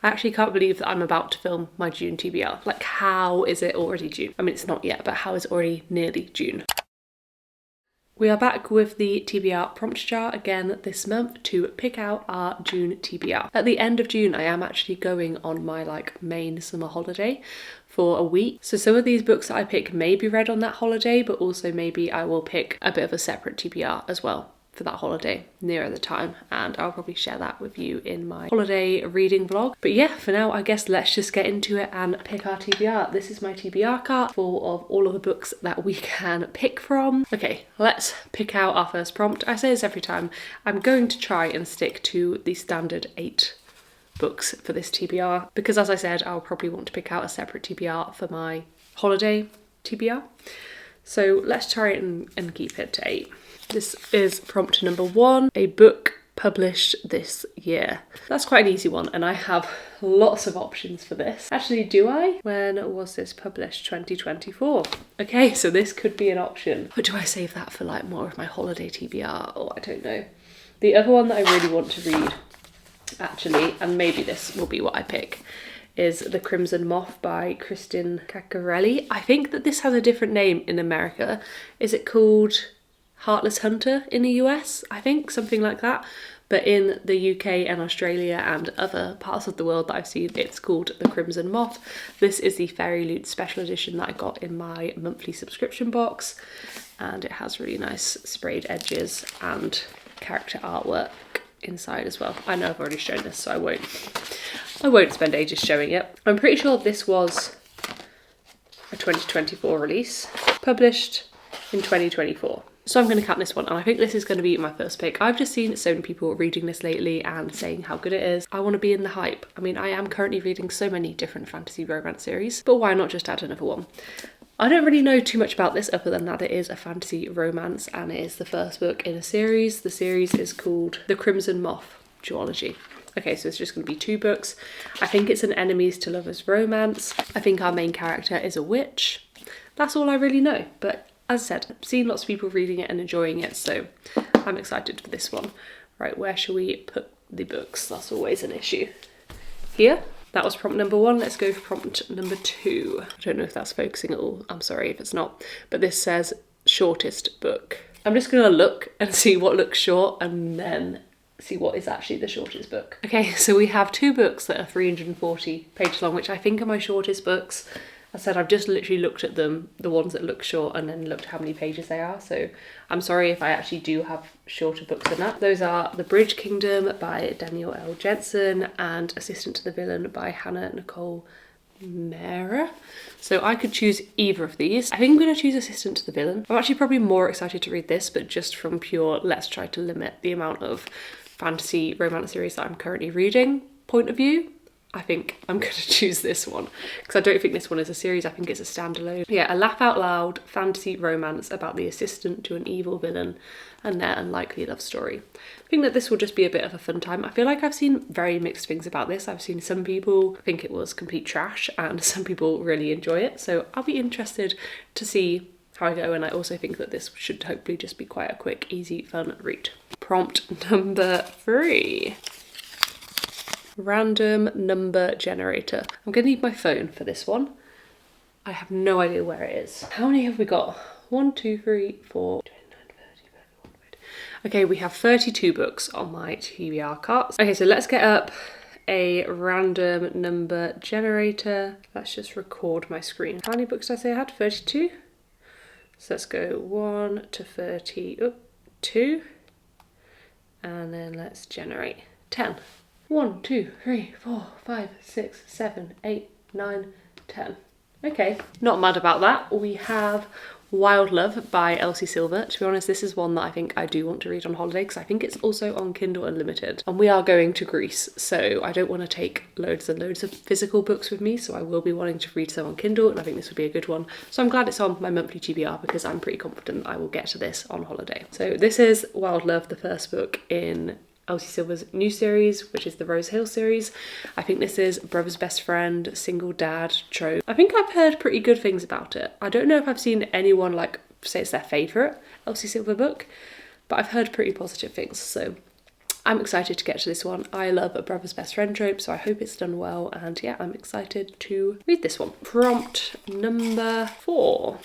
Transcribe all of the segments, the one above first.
I actually can't believe that I'm about to film my June TBR. Like, how is it already June? I mean, it's not yet, but how is it already nearly June? We are back with the TBR prompt jar again this month to pick out our June TBR. At the end of June, I am actually going on my main summer holiday for a week. So some of these books that I pick may be read on that holiday, but also maybe I will pick a bit of a separate TBR as well for that holiday nearer the time, and I'll probably share that with you in my holiday reading vlog. But yeah, for now I guess let's just get into it and pick our TBR. This is my TBR cart full of all of the books that we can pick from. Okay, let's pick out our first prompt. I say this every time. I'm going to try and stick to the standard 8 books for this TBR because, as I said, I'll probably want to pick out a separate TBR for my holiday TBR. So let's try it and keep it to 8. This is prompt number 1, a book published this year. That's quite an easy one, and I have lots of options for this. Actually, do I? When was this published? 2024. Okay, so this could be an option. But do I save that for more of my holiday TBR? Or I don't know. The other one that I really want to read, actually, and maybe this will be what I pick, is The Crimson Moth by Kristin Caccarelli. I think that this has a different name in America. Is it called Heartless Hunter in the US? I think, something like that. But in the UK and Australia and other parts of the world that I've seen, it's called The Crimson Moth. This is the Fairy Loot special edition that I got in my monthly subscription box, and it has really nice sprayed edges and character artwork inside as well. I know I've already shown this, so I won't spend ages showing it. I'm pretty sure this was a 2024 release, published in 2024. So I'm going to count this one, and I think this is going to be my first pick. I've just seen so many people reading this lately and saying how good it is. I want to be in the hype. I mean, I am currently reading so many different fantasy romance series, but why not just add another one? I don't really know too much about this other than that it is a fantasy romance and it is the first book in a series. The series is called The Crimson Moth Duology. Okay, so it's just going to be 2 books. I think it's an enemies to lovers romance. I think our main character is a witch. That's all I really know, but as I said, I've seen lots of people reading it and enjoying it, so I'm excited for this one. Right, where shall we put the books? That's always an issue. Here? That was prompt number 1. Let's go for prompt number 2. I don't know if that's focusing at all. I'm sorry if it's not. But this says shortest book. I'm just going to look and see what looks short and then see what is actually the shortest book. Okay, so we have 2 books that are 340 pages long, which I think are my shortest books. I said I've just literally looked at them, the ones that look short, and then looked how many pages they are. So I'm sorry if I actually do have shorter books than that. Those are The Bridge Kingdom by Daniel L. Jensen and Assistant to the Villain by Hannah Nicole Mera. So I could choose either of these. I think I'm going to choose Assistant to the Villain. I'm actually probably more excited to read this, but just from pure let's try to limit the amount of fantasy romance series that I'm currently reading point of view, I think I'm going to choose this one because I don't think this one is a series. I think it's a standalone. Yeah, a laugh out loud fantasy romance about the assistant to an evil villain and their unlikely love story. I think that this will just be a bit of a fun time. I feel like I've seen very mixed things about this. I've seen some people think it was complete trash and some people really enjoy it. So I'll be interested to see how I go, and I also think that this should hopefully just be quite a quick, easy, fun read. Prompt number 3. Random number generator. I'm going to need my phone for this one. I have no idea where it is. How many have we got? 1, 2, 3, 4, 29, 30, 31, 32. Okay, we have 32 books on my TBR carts. Okay, so let's get up a random number generator. Let's just record my screen. How many books did I say I had? 32? So let's go 1 to 32. And then let's generate 10. 1, 2, 3, 4, 5, 6, 7, 8, 9, 10. Okay, not mad about that. We have Wild Love by Elsie Silver. To be honest, this is one that I think I do want to read on holiday because I think it's also on Kindle Unlimited. And we are going to Greece, so I don't want to take loads and loads of physical books with me, so I will be wanting to read some on Kindle, and I think this would be a good one. So I'm glad it's on my monthly TBR because I'm pretty confident I will get to this on holiday. So this is Wild Love, the first book in Elsie Silver's new series, which is the Rose Hill series. I think this is brother's best friend, single dad trope. I think I've heard pretty good things about it. I don't know if I've seen anyone say it's their favourite Elsie Silver book, but I've heard pretty positive things, so I'm excited to get to this one. I love a brother's best friend trope, so I hope it's done well, and yeah, I'm excited to read this one. Prompt number 4.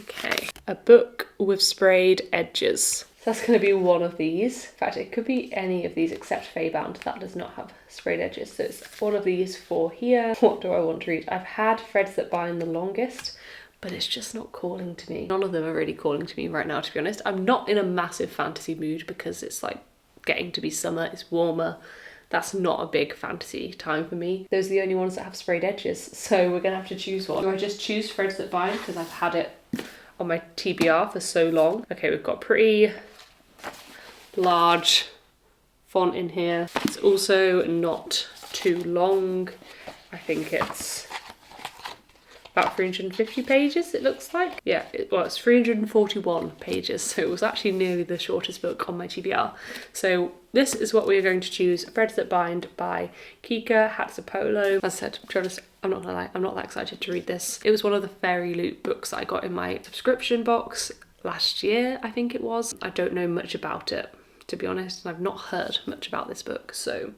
Okay, a book with sprayed edges. So that's going to be one of these. In fact, it could be any of these except Feybound. That does not have sprayed edges. So it's one of these 4 here. What do I want to read? I've had Threads That Bind the longest, but it's just not calling to me. None of them are really calling to me right now, to be honest. I'm not in a massive fantasy mood because it's like getting to be summer, it's warmer. That's not a big fantasy time for me. Those are the only ones that have sprayed edges, so we're gonna have to choose one. Do I just choose Threads That Bind because I've had it on my TBR for so long? Okay, we've got pretty large font in here. It's also not too long. I think it's about 350 pages, it looks like. Yeah, it's 341 pages, so it was actually nearly the shortest book on my TBR. So this is what we are going to choose, Threads That Bind by Kika Hatsapolo. As I said, to be honest, I'm not gonna lie, I'm not that excited to read this. It was one of the Fairy Loot books that I got in my subscription box last year, I think it was. I don't know much about it, to be honest, and I've not heard much about this book, so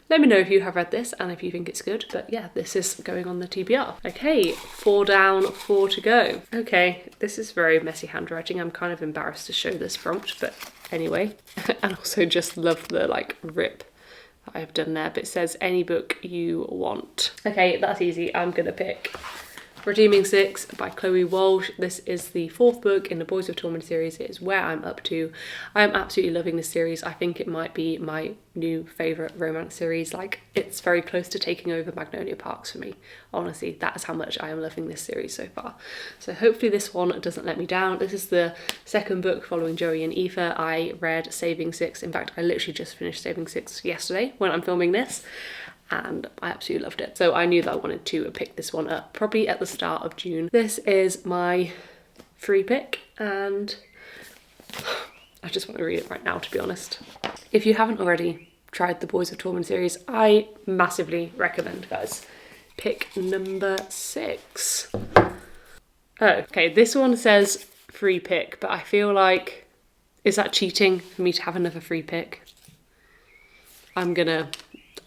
let me know if you have read this and if you think it's good. But yeah, this is going on the TBR. Okay, 4 down, 4 to go. Okay, this is very messy handwriting. I'm kind of embarrassed to show this prompt, but anyway. And also just love the like rip that I've done there. But it says any book you want. Okay, that's easy. I'm gonna pick Redeeming Six by Chloe Walsh. This is the 4th book in the Boys of Torment series. It is where I'm up to. I am absolutely loving this series. I think it might be my new favourite romance series. Like, it's very close to taking over Magnolia Parks for me. Honestly, that is how much I am loving this series so far. So hopefully this one doesn't let me down. This is the 2nd book following Joey and Aoife. I read Saving Six. In fact, I literally just finished Saving Six yesterday when I'm filming this, and I absolutely loved it. So I knew that I wanted to pick this one up probably at the start of June. This is my free pick, and I just want to read it right now, to be honest. If you haven't already tried the Boys of Torment series, I massively recommend, guys. Pick number 6. Oh, okay, this one says free pick, but I feel like, is that cheating for me to have another free pick? I'm gonna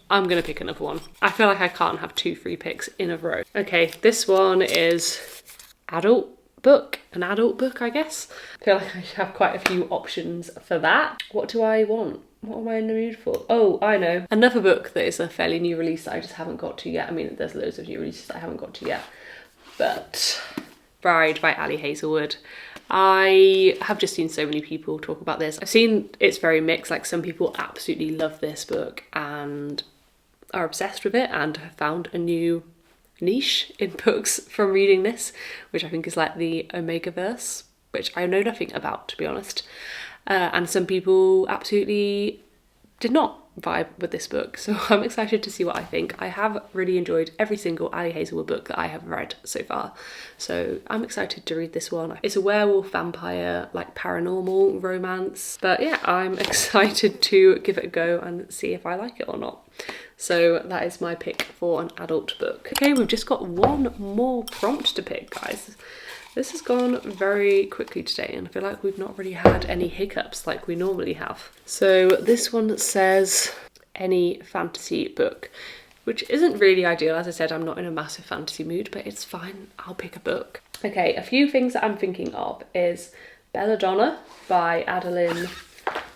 pick another one. I feel like I can't have 2 free picks in a row. Okay, this one is adult book. An adult book, I guess. I feel like I have quite a few options for that. What do I want? What am I in the mood for? Oh, I know. Another book that is a fairly new release that I just haven't got to yet. I mean, there's loads of new releases that I haven't got to yet. But Bride by Ali Hazelwood. I have just seen so many people talk about this. I've seen it's very mixed. Like, some people absolutely love this book and are obsessed with it and have found a new niche in books from reading this, which I think is like the Omega-verse, which I know nothing about, to be honest. And some people absolutely did not vibe with this book, so I'm excited to see what I think. I have really enjoyed every single Ali Hazelwood book that I have read so far, so I'm excited to read this one. It's a werewolf vampire, like, paranormal romance, but yeah, I'm excited to give it a go and see if I like it or not. So that is my pick for an adult book. Okay, we've just got one more prompt to pick, guys. This has gone very quickly today, and I feel like we've not really had any hiccups like we normally have. So this one says any fantasy book, which isn't really ideal. As I said, I'm not in a massive fantasy mood, but it's fine. I'll pick a book. Okay, a few things that I'm thinking of is Belladonna by Adeline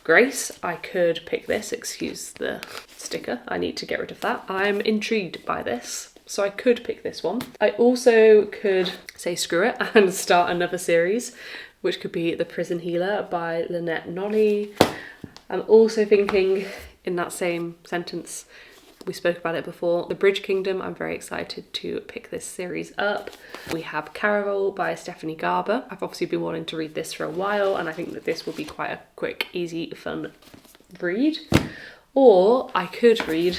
Grace. I could pick this, excuse the sticker, I need to get rid of that. I'm intrigued by this, so I could pick this one. I also could say screw it and start another series, which could be The Prison Healer by Lynette Nolly. I'm also thinking, in that same sentence, we spoke about it before, The Bridge Kingdom. I'm very excited to pick this series up. We have Caraval by Stephanie Garber. I've obviously been wanting to read this for a while, and I think that this will be quite a quick, easy, fun read. Or I could read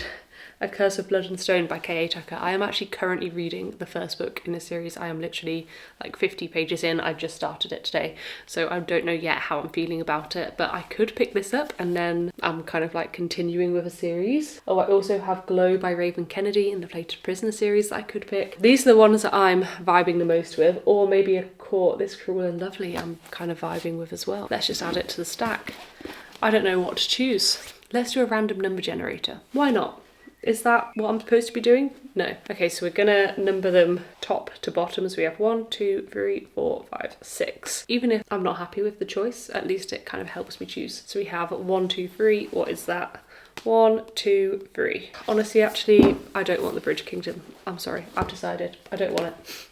A Curse of Blood and Stone by K.A. Tucker. I am actually currently reading the first book in this series. I am literally like 50 pages in. I've just started it today, so I don't know yet how I'm feeling about it, but I could pick this up and then I'm kind of like continuing with a series. Oh, I also have Glow by Raven Kennedy in the Flayed Prisoner series that I could pick. These are the ones that I'm vibing the most with, or maybe A Court This Cruel and Lovely I'm kind of vibing with as well. Let's just add it to the stack. I don't know what to choose. Let's do a random number generator. Why not? Is that what I'm supposed to be doing? No. Okay, so we're gonna number them top to bottom. So we have 1, 2, 3, 4, 5, 6. Even if I'm not happy with the choice, at least it kind of helps me choose. So we have 1, 2, 3. What is that? 1, 2, 3. Honestly, actually, I don't want the Bridge Kingdom. I'm sorry, I've decided. I don't want it.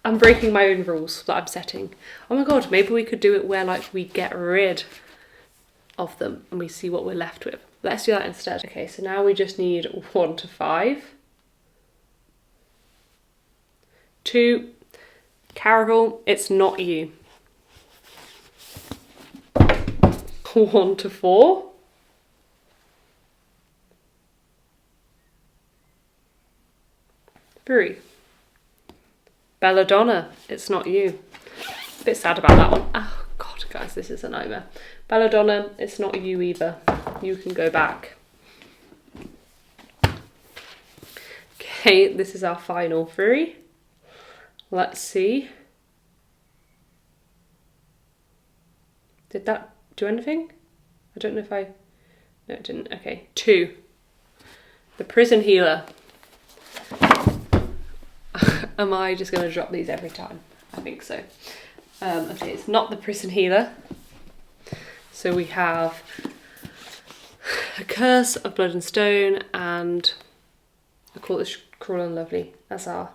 I'm breaking my own rules that I'm setting. Oh my god, maybe we could do it where like we get rid of them and we see what we're left with. Let's do that instead. Okay, so now we just need 1 to 5. 2, Carol, it's not you. 1 to 4. 3. Belladonna, it's not you. A bit sad about that one. Oh god, guys, this is a nightmare. Belladonna, it's not you either. You can go back. Okay, this is our final 3. Let's see. Did that do anything? I don't know if I... No, it didn't. Okay, 2. The Prison Healer. Am I just going to drop these every time? I think so. Okay, it's not the Prison Healer. So we have A Curse of Blood and Stone and I call this Cruel and Lovely as our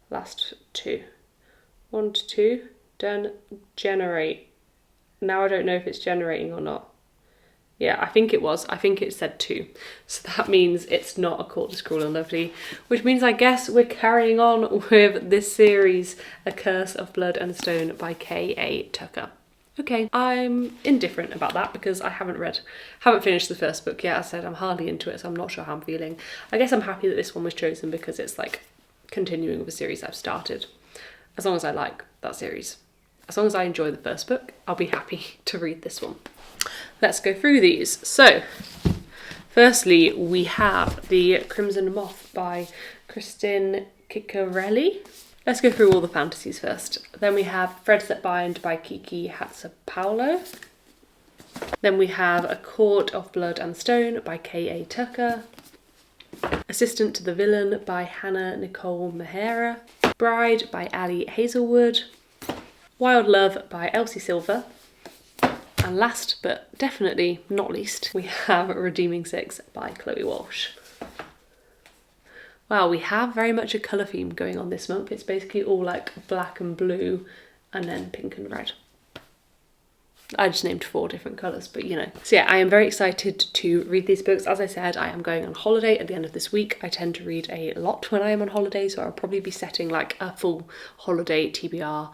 last 2. 1 to 2. Done. Generate. Now I don't know if it's generating or not. Yeah, I think it was. I think it said 2. So that means it's not A Court as Cruel and Lovely, which means I guess we're carrying on with this series, A Curse of Blood and Stone by K.A. Tucker. Okay, I'm indifferent about that because I haven't finished the first book yet. As I said, I'm hardly into it, so I'm not sure how I'm feeling. I guess I'm happy that this one was chosen because it's like continuing with a series I've started. As long as I like that series. As long as I enjoy the first book, I'll be happy to read this one. Let's go through these. So, firstly, we have The Crimson Moth by Kristin Ciccarelli. Let's go through all the fantasies first. Then we have Threads That Bind by Kiki Hatsapaulo. Then we have A Court of Blood and Stone by K.A. Tucker. Assistant to the Villain by Hannah Nicole Mahara. Bride by Ali Hazelwood. Wild Love by Elsie Silver. And last but definitely not least, we have Redeeming Six by Chloe Walsh. Wow, we have very much a colour theme going on this month. It's basically all like black and blue and then pink and red. I just named 4 different colours, but you know. So yeah, I am very excited to read these books. As I said, I am going on holiday at the end of this week. I tend to read a lot when I am on holiday, so I'll probably be setting like a full holiday TBR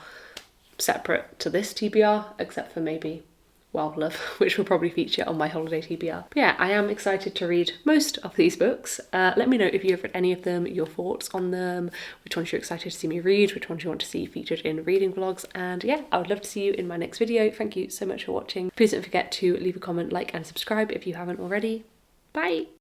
separate to this TBR, except for maybe Wild Love, which will probably feature on my holiday TBR. But yeah, I am excited to read most of these books. Let me know if you've read any of them, your thoughts on them, which ones you're excited to see me read, which ones you want to see featured in reading vlogs, and yeah, I would love to see you in my next video. Thank you so much for watching. Please don't forget to leave a comment, like and subscribe if you haven't already. Bye!